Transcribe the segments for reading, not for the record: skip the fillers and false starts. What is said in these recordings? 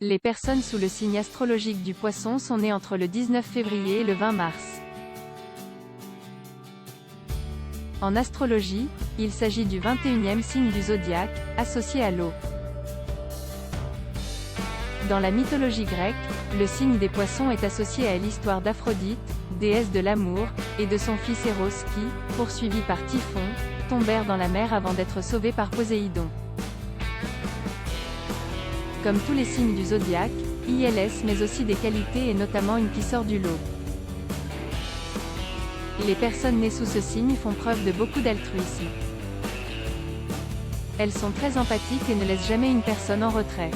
Les personnes sous le signe astrologique du Poisson sont nées entre le 19 février et le 20 mars. En astrologie, il s'agit du 21e signe du zodiaque, associé à l'eau. Dans la mythologie grecque, le signe des Poissons est associé à l'histoire d'Aphrodite, déesse de l'amour, et de son fils Eros qui, poursuivis par Typhon, tombèrent dans la mer avant d'être sauvés par Poséidon. Comme tous les signes du zodiaque, ILS mais aussi des qualités et notamment une qui sort du lot. Les personnes nées sous ce signe font preuve de beaucoup d'altruisme. Elles sont très empathiques et ne laissent jamais une personne en retrait.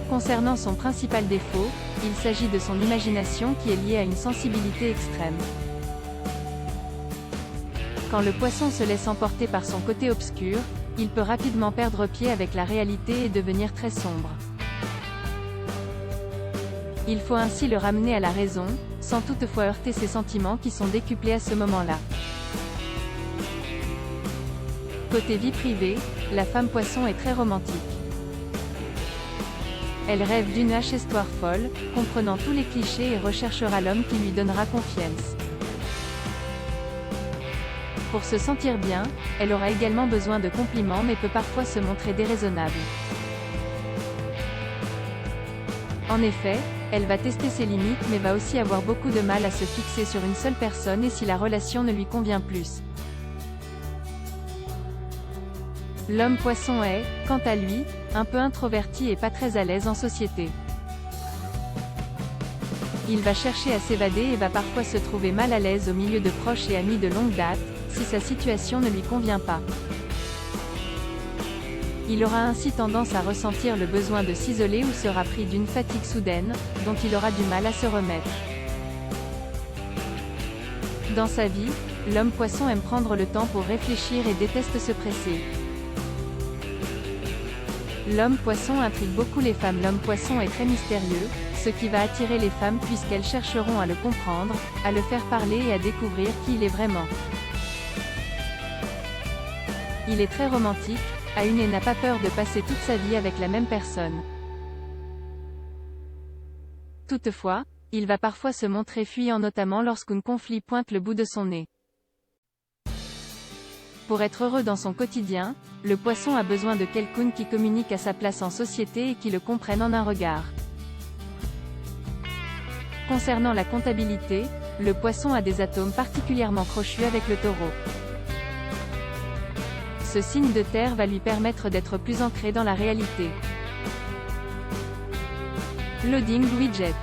Concernant son principal défaut, il s'agit de son imagination qui est liée à une sensibilité extrême. Quand le Poisson se laisse emporter par son côté obscur, il peut rapidement perdre pied avec la réalité et devenir très sombre. Il faut ainsi le ramener à la raison, sans toutefois heurter ses sentiments qui sont décuplés à ce moment-là. Côté vie privée, la femme Poisson est très romantique. Elle rêve d'une histoire folle, comprenant tous les clichés et recherchera l'homme qui lui donnera confiance. Pour se sentir bien, elle aura également besoin de compliments mais peut parfois se montrer déraisonnable. En effet, elle va tester ses limites mais va aussi avoir beaucoup de mal à se fixer sur une seule personne et si la relation ne lui convient plus. L'homme Poisson est, quant à lui, un peu introverti et pas très à l'aise en société. Il va chercher à s'évader et va parfois se trouver mal à l'aise au milieu de proches et amis de longue date, si sa situation ne lui convient pas. Il aura ainsi tendance à ressentir le besoin de s'isoler ou sera pris d'une fatigue soudaine, dont il aura du mal à se remettre. Dans sa vie, l'homme Poisson aime prendre le temps pour réfléchir et déteste se presser. L'homme Poisson intrigue beaucoup les femmes. L'homme Poisson est très mystérieux, ce qui va attirer les femmes puisqu'elles chercheront à le comprendre, à le faire parler et à découvrir qui il est vraiment. Il est très romantique, a une et n'a pas peur de passer toute sa vie avec la même personne. Toutefois, il va parfois se montrer fuyant notamment lorsqu'un conflit pointe le bout de son nez. Pour être heureux dans son quotidien, le Poisson a besoin de quelqu'un qui communique à sa place en société et qui le comprenne en un regard. Concernant la comptabilité, le Poisson a des atomes particulièrement crochus avec le Taureau. Ce signe de terre va lui permettre d'être plus ancré dans la réalité. Loading widget.